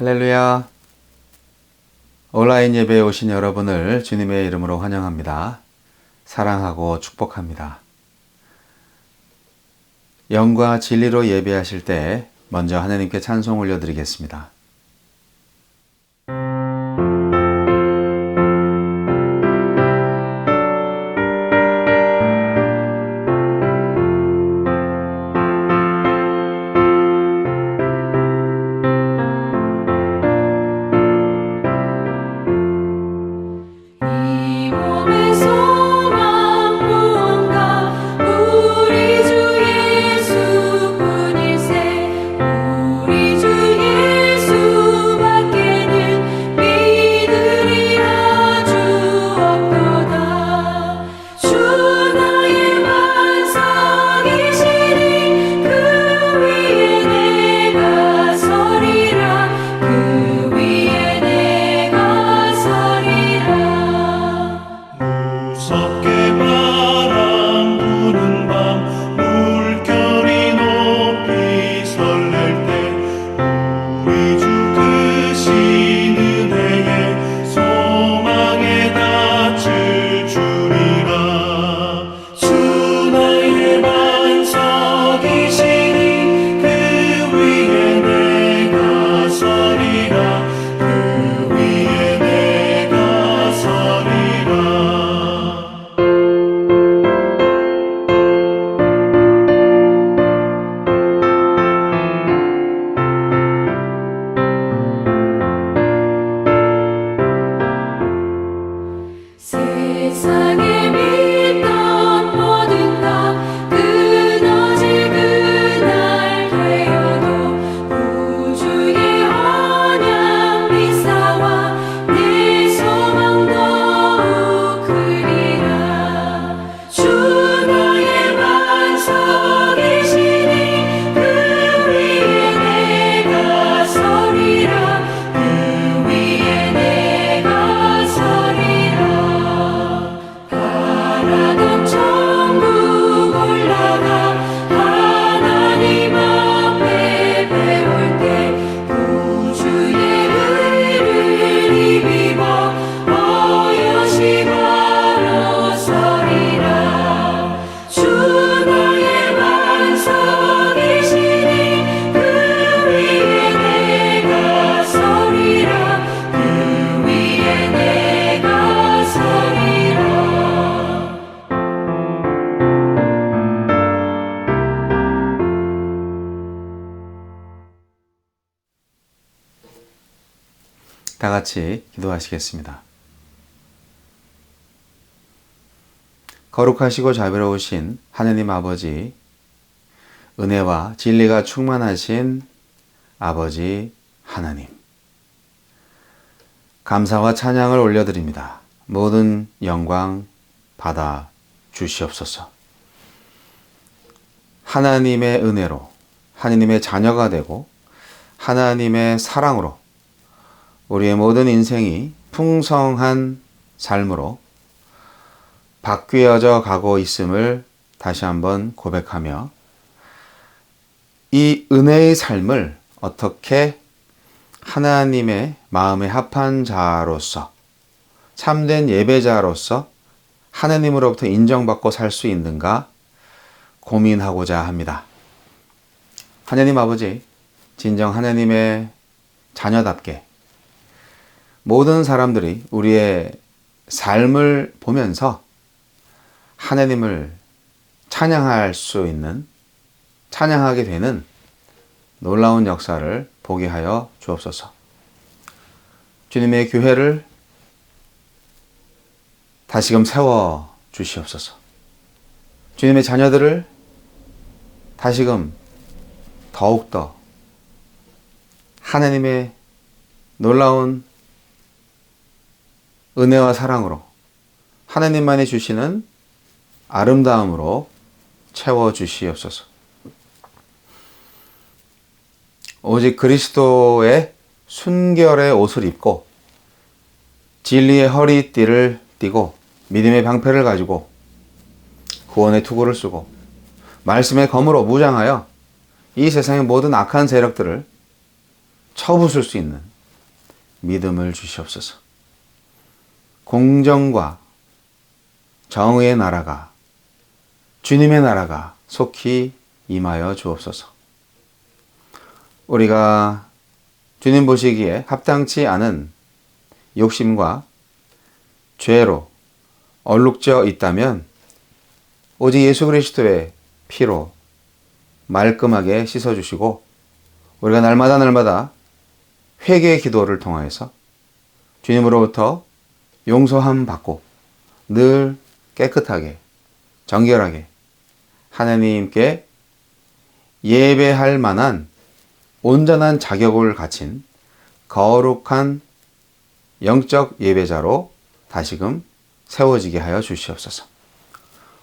할렐루야. 온라인 예배에 오신 여러분을 주님의 이름으로 환영합니다. 사랑하고 축복합니다. 영과 진리로 예배하실 때 먼저 하나님께 찬송 올려드리겠습니다. 다 같이 기도하시겠습니다. 거룩하시고 자비로우신 하느님 아버지, 은혜와 진리가 충만하신 아버지 하나님, 감사와 찬양을 올려드립니다. 모든 영광 받아 주시옵소서. 하나님의 은혜로 하나님의 자녀가 되고 하나님의 사랑으로 우리의 모든 인생이 풍성한 삶으로 바뀌어져 가고 있음을 다시 한번 고백하며 이 은혜의 삶을 어떻게 하나님의 마음에 합한 자로서 참된 예배자로서 하나님으로부터 인정받고 살 수 있는가 고민하고자 합니다. 하나님 아버지, 진정 하나님의 자녀답게 모든 사람들이 우리의 삶을 보면서 하나님을 찬양할 수 있는, 찬양하게 되는 놀라운 역사를 보게 하여 주옵소서. 주님의 교회를 다시금 세워 주시옵소서. 주님의 자녀들을 다시금 더욱더 하나님의 놀라운 은혜와 사랑으로 하나님만이 주시는 아름다움으로 채워주시옵소서. 오직 그리스도의 순결의 옷을 입고 진리의 허리띠를 띠고 믿음의 방패를 가지고 구원의 투구를 쓰고 말씀의 검으로 무장하여 이 세상의 모든 악한 세력들을 쳐부술 수 있는 믿음을 주시옵소서. 공정과 정의의 나라가, 주님의 나라가 속히 임하여 주옵소서. 우리가 주님 보시기에 합당치 않은 욕심과 죄로 얼룩져 있다면 오직 예수 그리스도의 피로 말끔하게 씻어주시고 우리가 날마다 회개의 기도를 통하여서 주님으로부터 용서함 받고 늘 깨끗하게 정결하게 하나님께 예배할 만한 온전한 자격을 갖춘 거룩한 영적 예배자로 다시금 세워지게 하여 주시옵소서.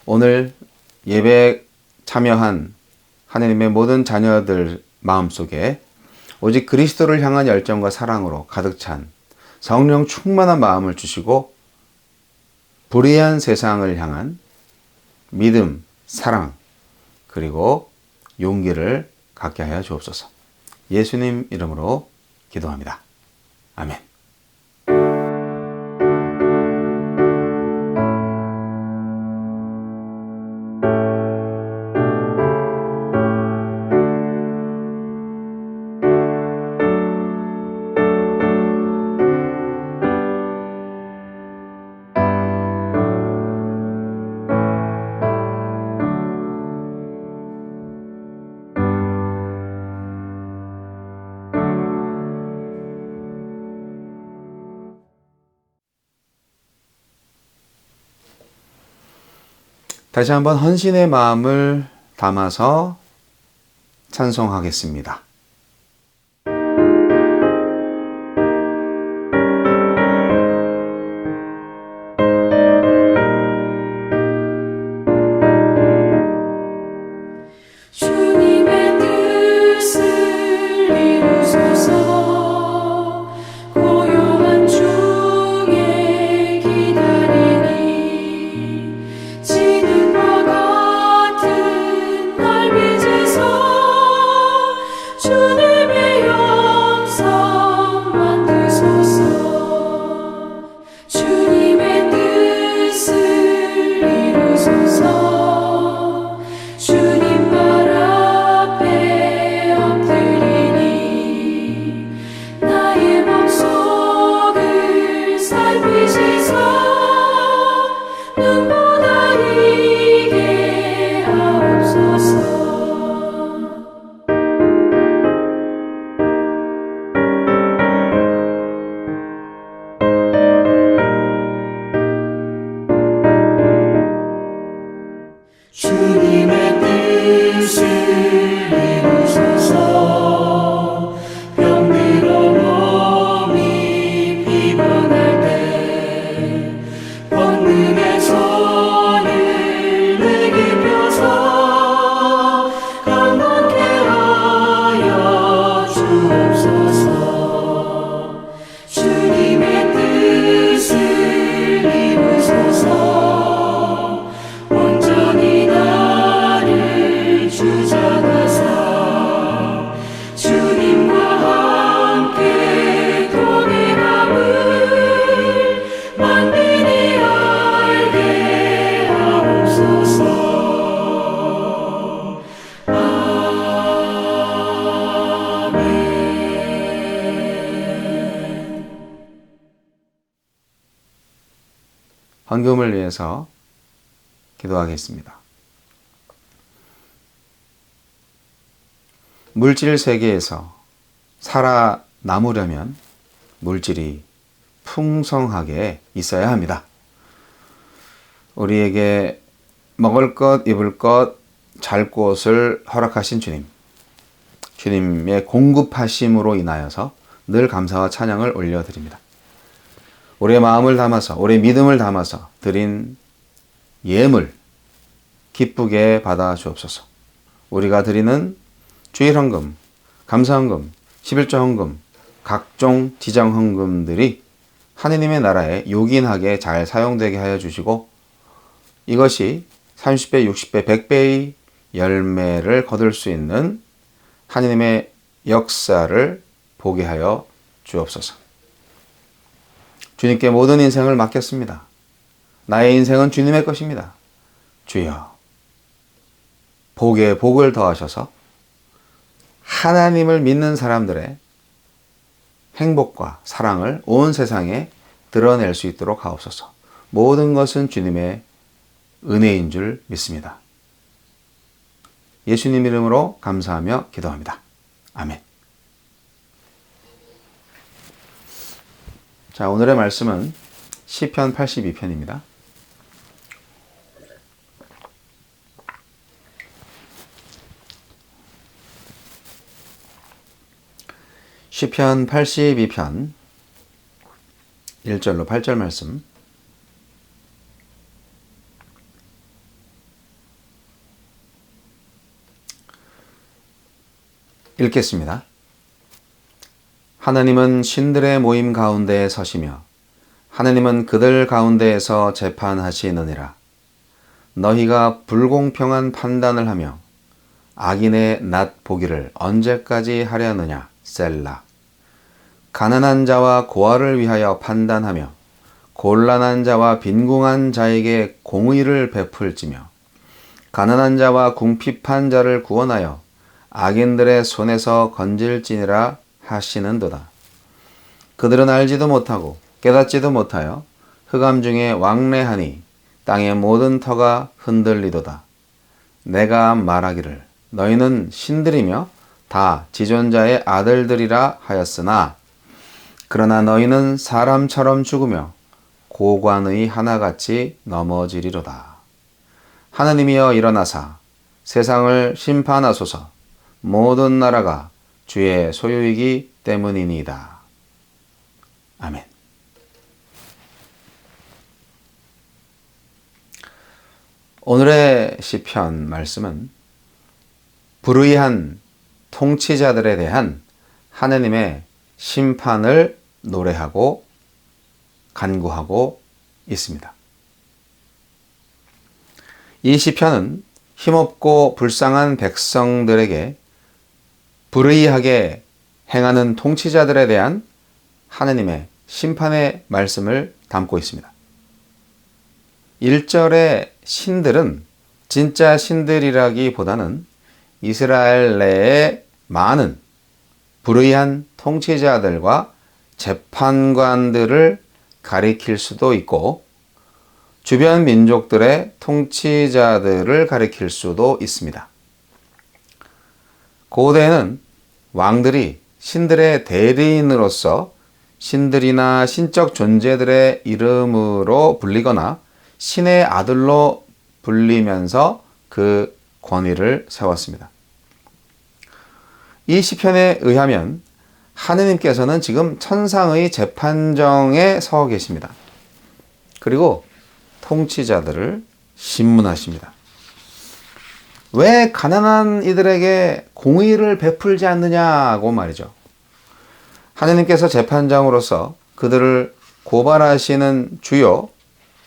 오늘 예배에 참여한 하나님의 모든 자녀들 마음속에 오직 그리스도를 향한 열정과 사랑으로 가득 찬 성령 충만한 마음을 주시고 불의한 세상을 향한 믿음, 사랑, 그리고 용기를 갖게 하여 주옵소서. 예수님 이름으로 기도합니다. 아멘. 다시 한번 헌신의 마음을 담아서 찬송하겠습니다. 주님의 뜻을 이루소서. 고요한 중에 기다리니 지능과 같은 날 빚으소. 주님의 영성 만드소서. 주님의 뜻을 이루소서. 주님 발 앞에 엎드리니 나의 맘속을 살피시사 눈보다 이게 하옵소서. 주님의 뜻을 이루소서. 병들어 몸이 피곤할 때 권능의 손을 내게 펴서 강건케 하여 주옵소서. 주님의 뜻을 이루소서. 온전히 나를 주장하사 주님과 함께 동행함을 만민이 알게 하옵소서. 아멘. 헌금을 위해서 기도하겠습니다. 물질 세계에서 살아남으려면 물질이 풍성하게 있어야 합니다. 우리에게 먹을 것, 입을 것, 잘 곳을 허락하신 주님, 주님의 공급하심으로 인하여서 늘 감사와 찬양을 올려드립니다. 우리의 마음을 담아서, 우리의 믿음을 담아서 드린 예물 기쁘게 받아 주옵소서. 우리가 드리는 주일헌금, 감사헌금, 11조 헌금, 각종 지정헌금들이 하느님의 나라에 요긴하게 잘 사용되게 하여 주시고 이것이 30배, 60배, 100배의 열매를 거둘 수 있는 하느님의 역사를 보게 하여 주옵소서. 주님께 모든 인생을 맡겼습니다. 나의 인생은 주님의 것입니다. 주여, 복에 복을 더하셔서 하나님을 믿는 사람들의 행복과 사랑을 온 세상에 드러낼 수 있도록 하옵소서. 모든 것은 주님의 은혜인 줄 믿습니다. 예수님 이름으로 감사하며 기도합니다. 아멘. 자, 오늘의 말씀은 시편 82편입니다. 시편 82편 1절로 8절 말씀 읽겠습니다. 하나님은 신들의 모임 가운데에 서시며 하나님은 그들 가운데에서 재판하시느니라. 너희가 불공평한 판단을 하며 악인의 낫 보기를 언제까지 하려느냐. 셀라. 가난한 자와 고아를 위하여 판단하며 곤란한 자와 빈궁한 자에게 공의를 베풀지며 가난한 자와 궁핍한 자를 구원하여 악인들의 손에서 건질지니라 하시는도다. 그들은 알지도 못하고 깨닫지도 못하여 흑암 중에 왕래하니 땅의 모든 터가 흔들리도다. 내가 말하기를 너희는 신들이며 다 지존자의 아들들이라 하였으나 그러나 너희는 사람처럼 죽으며 고관의 하나같이 넘어지리로다. 하나님이여 일어나사 세상을 심판하소서. 모든 나라가 주의 소유이기 때문이니이다. 아멘. 오늘의 시편 말씀은 불의한 통치자들에 대한 하나님의 심판을 노래하고 간구하고 있습니다. 이 시편은 힘없고 불쌍한 백성들에게 불의하게 행하는 통치자들에 대한 하나님의 심판의 말씀을 담고 있습니다. 1절의 신들은 진짜 신들이라기보다는 이스라엘 내에 많은 불의한 통치자들과 재판관들을 가리킬 수도 있고 주변 민족들의 통치자들을 가리킬 수도 있습니다. 고대에는 왕들이 신들의 대리인으로서 신들이나 신적 존재들의 이름으로 불리거나 신의 아들로 불리면서 그 권위를 세웠습니다. 이 시편에 의하면 하느님께서는 지금 천상의 재판정에 서 계십니다. 그리고 통치자들을 심문하십니다. 왜 가난한 이들에게 공의를 베풀지 않느냐고 말이죠. 하느님께서 재판장으로서 그들을 고발하시는 주요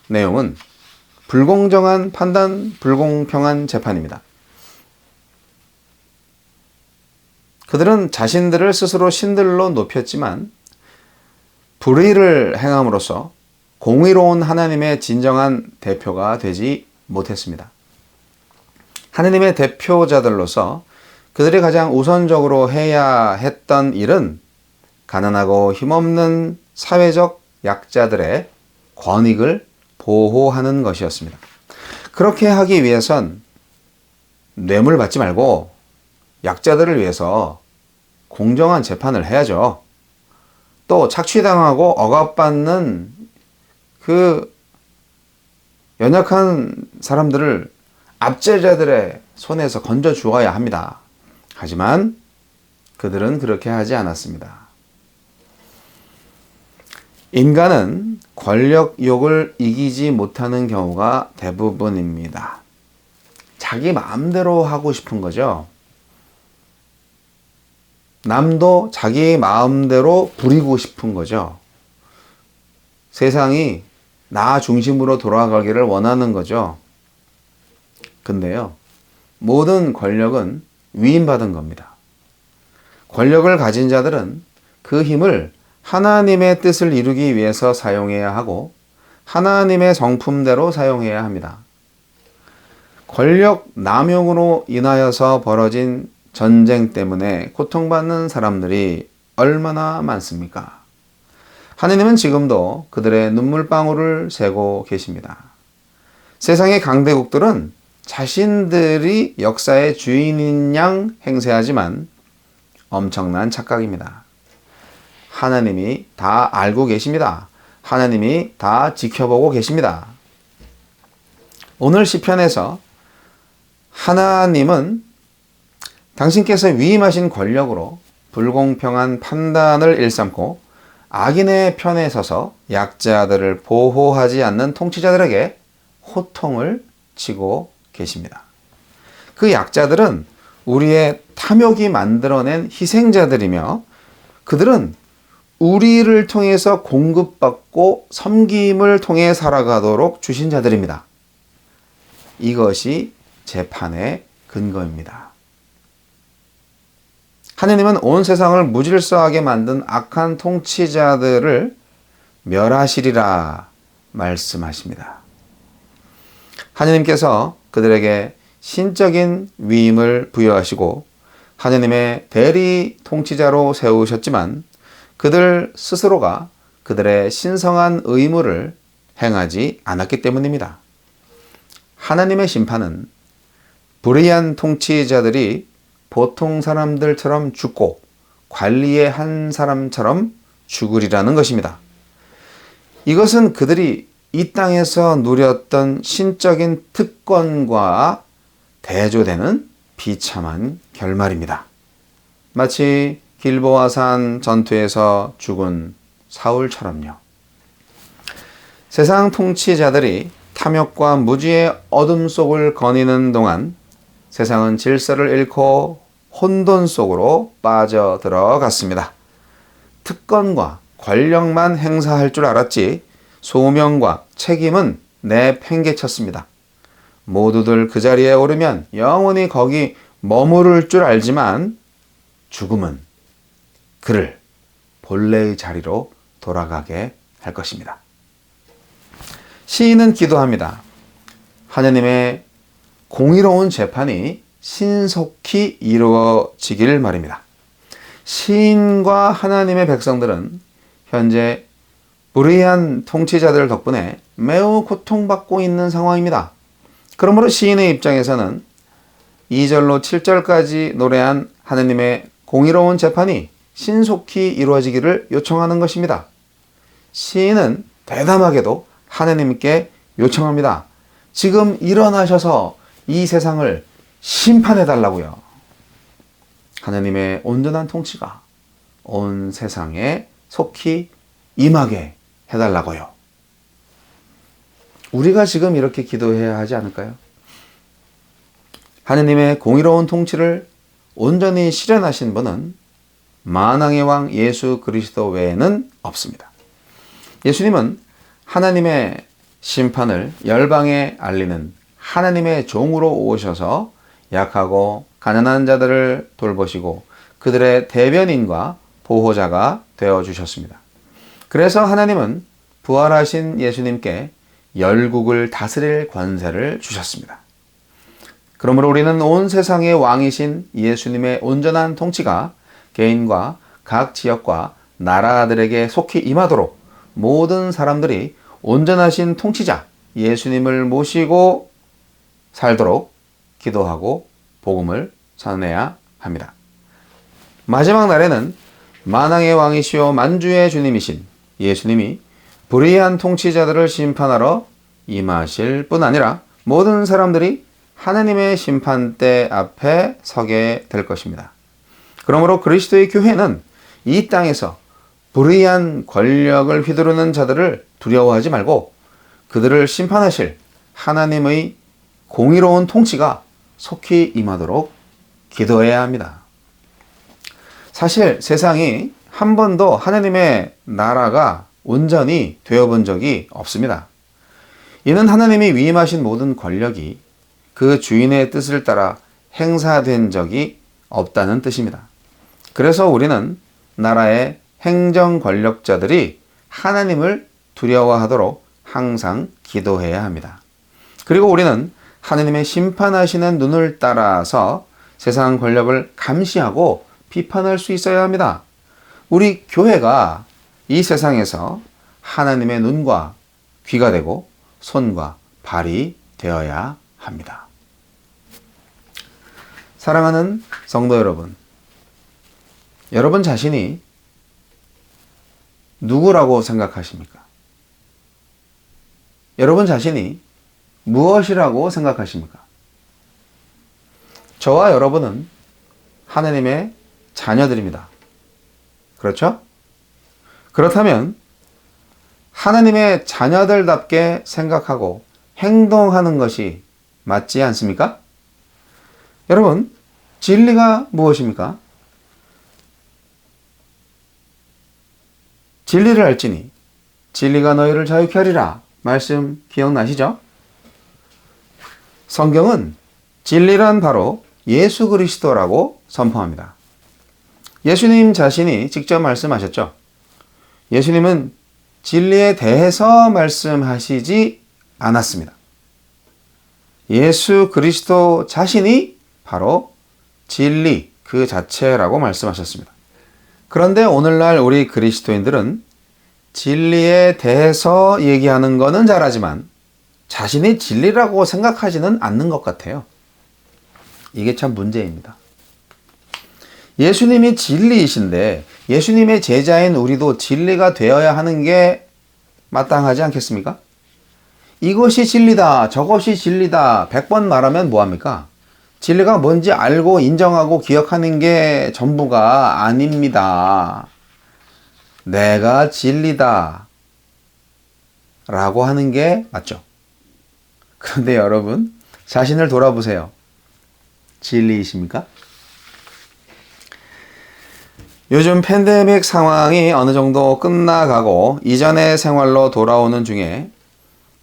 내용은 불공정한 판단, 불공평한 재판입니다. 그들은 자신들을 스스로 신들로 높였지만 불의를 행함으로써 공의로운 하나님의 진정한 대표가 되지 못했습니다. 하나님의 대표자들로서 그들이 가장 우선적으로 해야 했던 일은 가난하고 힘없는 사회적 약자들의 권익을 보호하는 것이었습니다. 그렇게 하기 위해선 뇌물 받지 말고 약자들을 위해서 공정한 재판을 해야죠. 또 착취당하고 억압받는 그 연약한 사람들을 압제자들의 손에서 건져 주어야 합니다. 하지만 그들은 그렇게 하지 않았습니다. 인간은 권력욕을 이기지 못하는 경우가 대부분입니다. 자기 마음대로 하고 싶은 거죠. 남도 자기 마음대로 부리고 싶은 거죠. 세상이 나 중심으로 돌아가기를 원하는 거죠. 근데요, 모든 권력은 위임받은 겁니다. 권력을 가진 자들은 그 힘을 하나님의 뜻을 이루기 위해서 사용해야 하고 하나님의 성품대로 사용해야 합니다. 권력 남용으로 인하여서 벌어진 전쟁 때문에 고통받는 사람들이 얼마나 많습니까? 하느님은 지금도 그들의 눈물방울을 세고 계십니다. 세상의 강대국들은 자신들이 역사의 주인인 양 행세하지만 엄청난 착각입니다. 하나님이 다 알고 계십니다. 하나님이 다 지켜보고 계십니다. 오늘 시편에서 하나님은 당신께서 위임하신 권력으로 불공평한 판단을 일삼고 악인의 편에 서서 약자들을 보호하지 않는 통치자들에게 호통을 치고 계십니다. 그 약자들은 우리의 탐욕이 만들어낸 희생자들이며 그들은 우리를 통해서 공급받고 섬김을 통해 살아가도록 주신 자들입니다. 이것이 재판의 근거입니다. 하느님은 온 세상을 무질서하게 만든 악한 통치자들을 멸하시리라 말씀하십니다. 하느님께서 그들에게 신적인 위임을 부여하시고 하느님의 대리 통치자로 세우셨지만 그들 스스로가 그들의 신성한 의무를 행하지 않았기 때문입니다. 하나님의 심판은 불의한 통치자들이 보통 사람들처럼 죽고 관리의 한 사람처럼 죽으리라는 것입니다. 이것은 그들이 이 땅에서 누렸던 신적인 특권과 대조되는 비참한 결말입니다. 마치 길보아산 전투에서 죽은 사울처럼요. 세상 통치자들이 탐욕과 무지의 어둠 속을 거니는 동안 세상은 질서를 잃고 혼돈 속으로 빠져들어갔습니다. 특권과 권력만 행사할 줄 알았지 소명과 책임은 내팽개쳤습니다. 모두들 그 자리에 오르면 영원히 거기 머무를 줄 알지만 죽음은 그를 본래의 자리로 돌아가게 할 것입니다. 시인은 기도합니다. 하느님의 공의로운 재판이 신속히 이루어지길 말입니다. 시인과 하나님의 백성들은 현재 불의한 통치자들 덕분에 매우 고통받고 있는 상황입니다. 그러므로 시인의 입장에서는 2절로 7절까지 노래한 하느님의 공의로운 재판이 신속히 이루어지기를 요청하는 것입니다. 시인은 대담하게도 하느님께 요청합니다. 지금 일어나셔서 이 세상을 심판해 달라고요. 하느님의 온전한 통치가 온 세상에 속히 임하게 해달라고요. 우리가 지금 이렇게 기도해야 하지 않을까요? 하느님의 공의로운 통치를 온전히 실현하신 분은 만왕의 왕 예수 그리스도 외에는 없습니다. 예수님은 하나님의 심판을 열방에 알리는 하나님의 종으로 오셔서 약하고 가난한 자들을 돌보시고 그들의 대변인과 보호자가 되어주셨습니다. 그래서 하나님은 부활하신 예수님께 열국을 다스릴 권세를 주셨습니다. 그러므로 우리는 온 세상의 왕이신 예수님의 온전한 통치가 개인과 각 지역과 나라들에게 속히 임하도록 모든 사람들이 온전하신 통치자 예수님을 모시고 살도록 기도하고 복음을 전해야 합니다. 마지막 날에는 만왕의 왕이시오 만주의 주님이신 예수님이 불의한 통치자들을 심판하러 임하실 뿐 아니라 모든 사람들이 하나님의 심판대 앞에 서게 될 것입니다. 그러므로 그리스도의 교회는 이 땅에서 불의한 권력을 휘두르는 자들을 두려워하지 말고 그들을 심판하실 하나님의 공의로운 통치가 속히 임하도록 기도해야 합니다. 사실 세상이 한 번도 하나님의 나라가 온전히 되어본 적이 없습니다. 이는 하나님이 위임하신 모든 권력이 그 주인의 뜻을 따라 행사된 적이 없다는 뜻입니다. 그래서 우리는 나라의 행정 권력자들이 하나님을 두려워하도록 항상 기도해야 합니다. 그리고 우리는 하나님의 심판하시는 눈을 따라서 세상 권력을 감시하고 비판할 수 있어야 합니다. 우리 교회가 이 세상에서 하나님의 눈과 귀가 되고 손과 발이 되어야 합니다. 사랑하는 성도 여러분, 여러분 자신이 누구라고 생각하십니까? 여러분 자신이 무엇이라고 생각하십니까? 저와 여러분은 하나님의 자녀들입니다. 그렇죠? 그렇다면 하나님의 자녀들답게 생각하고 행동하는 것이 맞지 않습니까? 여러분, 진리가 무엇입니까? 진리를 알지니 진리가 너희를 자유케 하리라. 말씀 기억나시죠? 성경은 진리란 바로 예수 그리스도라고 선포합니다. 예수님 자신이 직접 말씀하셨죠. 예수님은 진리에 대해서 말씀하시지 않았습니다. 예수 그리스도 자신이 바로 진리 그 자체라고 말씀하셨습니다. 그런데 오늘날 우리 그리스도인들은 진리에 대해서 얘기하는 거는 잘하지만 자신이 진리라고 생각하지는 않는 것 같아요. 이게 참 문제입니다. 예수님이 진리이신데 예수님의 제자인 우리도 진리가 되어야 하는 게 마땅하지 않겠습니까? 이것이 진리다, 저것이 진리다 100번 말하면 뭐합니까? 진리가 뭔지 알고 인정하고 기억하는 게 전부가 아닙니다. 내가 진리다 라고 하는 게 맞죠. 그런데 여러분, 자신을 돌아보세요. 진리이십니까? 요즘 팬데믹 상황이 어느 정도 끝나가고 이전의 생활로 돌아오는 중에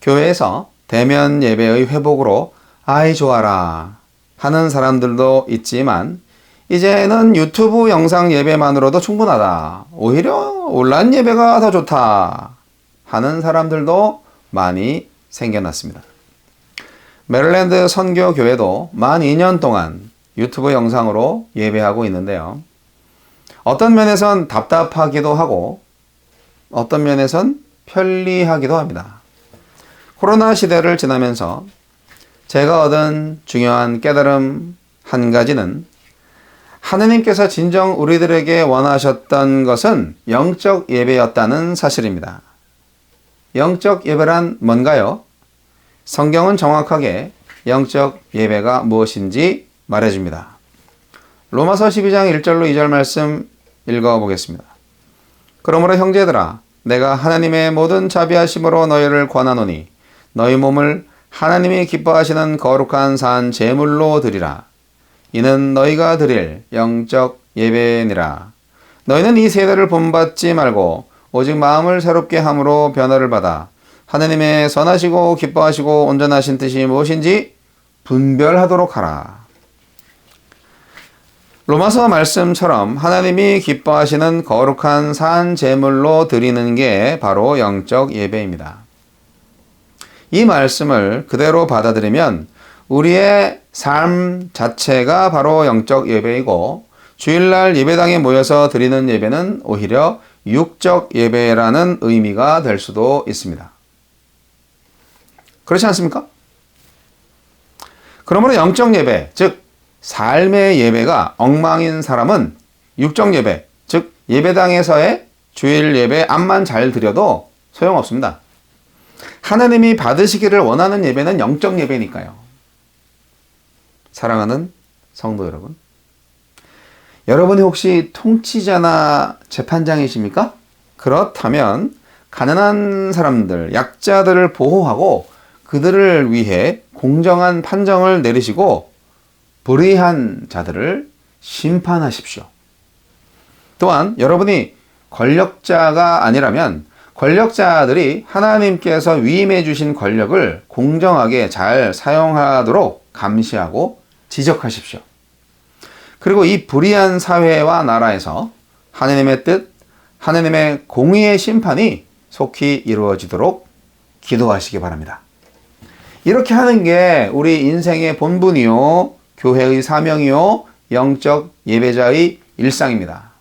교회에서 대면 예배의 회복으로 아이 좋아라 하는 사람들도 있지만 이제는 유튜브 영상 예배만으로도 충분하다. 오히려 온라인 예배가 더 좋다 하는 사람들도 많이 생겨났습니다. 메릴랜드 선교교회도 만 2년 동안 유튜브 영상으로 예배하고 있는데요. 어떤 면에선 답답하기도 하고 어떤 면에선 편리하기도 합니다. 코로나 시대를 지나면서 제가 얻은 중요한 깨달음 한 가지는 하느님께서 진정 우리들에게 원하셨던 것은 영적 예배였다는 사실입니다. 영적 예배란 뭔가요? 성경은 정확하게 영적 예배가 무엇인지 말해줍니다. 로마서 12장 1절로 2절 말씀 읽어보겠습니다. 그러므로 형제들아, 내가 하나님의 모든 자비하심으로 너희를 권하노니 너희 몸을 하나님이 기뻐하시는 거룩한 산 제물로 드리라. 이는 너희가 드릴 영적 예배니라. 너희는 이 세대를 본받지 말고 오직 마음을 새롭게 함으로 변화를 받아 하나님의 선하시고 기뻐하시고 온전하신 뜻이 무엇인지 분별하도록 하라. 로마서 말씀처럼 하나님이 기뻐하시는 거룩한 산 제물로 드리는 게 바로 영적 예배입니다. 이 말씀을 그대로 받아들이면 우리의 삶 자체가 바로 영적 예배이고 주일날 예배당에 모여서 드리는 예배는 오히려 육적 예배라는 의미가 될 수도 있습니다. 그렇지 않습니까? 그러므로 영적 예배, 즉 삶의 예배가 엉망인 사람은 육적 예배, 즉 예배당에서의 주일 예배 암만 잘 드려도 소용없습니다. 하나님이 받으시기를 원하는 예배는 영적 예배니까요. 사랑하는 성도 여러분, 여러분이 혹시 통치자나 재판장이십니까? 그렇다면 가난한 사람들, 약자들을 보호하고 그들을 위해 공정한 판정을 내리시고 불의한 자들을 심판하십시오. 또한 여러분이 권력자가 아니라면 권력자들이 하나님께서 위임해 주신 권력을 공정하게 잘 사용하도록 감시하고 지적하십시오. 그리고 이 불의한 사회와 나라에서 하나님의 뜻, 하느님의 공의의 심판이 속히 이루어지도록 기도하시기 바랍니다. 이렇게 하는 게 우리 인생의 본분이요, 교회의 사명이요, 영적 예배자의 일상입니다.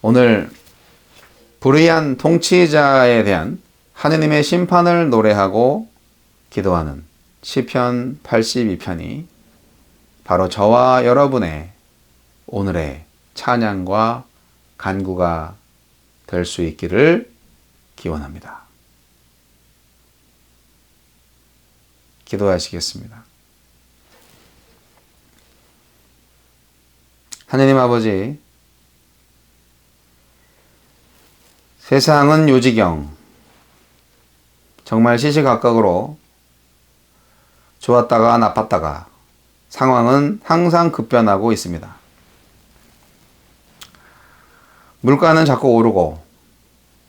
오늘 불의한 통치자에 대한 하느님의 심판을 노래하고 기도하는 시편 82편이 바로 저와 여러분의 오늘의 찬양과 간구가 될 수 있기를 기원합니다. 기도하시겠습니다. 하느님 아버지, 세상은 요지경, 정말 시시각각으로 좋았다가 나빴다가 상황은 항상 급변하고 있습니다. 물가는 자꾸 오르고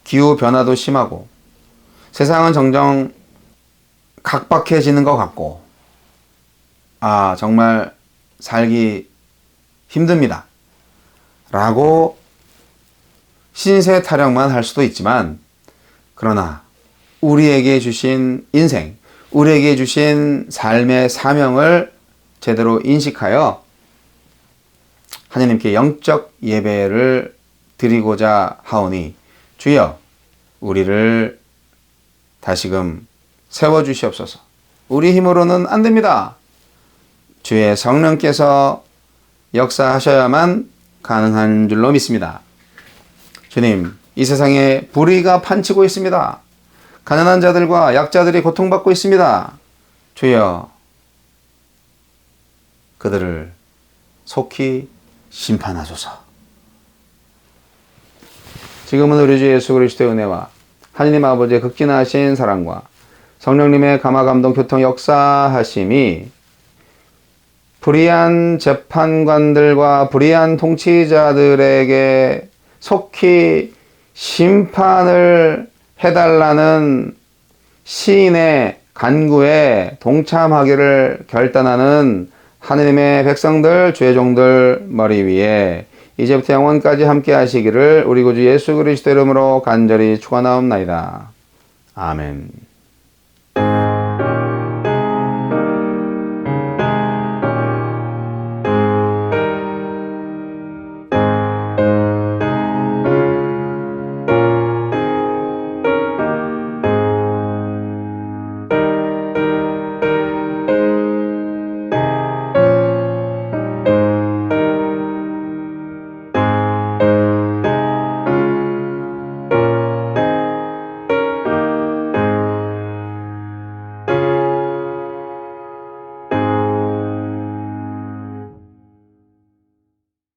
기후 변화도 심하고 세상은 점점 각박해지는 것 같고 정말 살기 힘듭니다. 라고 신세 타령만 할 수도 있지만 그러나 우리에게 주신 인생, 우리에게 주신 삶의 사명을 제대로 인식하여 하나님께 영적 예배를 드리고자 하오니 주여 우리를 다시금 세워주시옵소서. 우리 힘으로는 안 됩니다. 주의 성령께서 역사하셔야만 가능한 줄로 믿습니다. 주님, 이 세상에 불의가 판치고 있습니다. 가난한 자들과 약자들이 고통받고 있습니다. 주여, 그들을 속히 심판하소서. 지금은 우리 주 예수 그리스도의 은혜와 하느님 아버지의 극진하신 사랑과 성령님의 감화감동 교통 역사하심이 불의한 재판관들과 불의한 통치자들에게 속히 심판을 해달라는 시인의 간구에 동참하기를 결단하는 하느님의 백성들, 주의 종들 머리 위에 이제부터 영원까지 함께 하시기를 우리 구주 예수 그리스도 이름으로 간절히 축원하옵나이다. 아멘.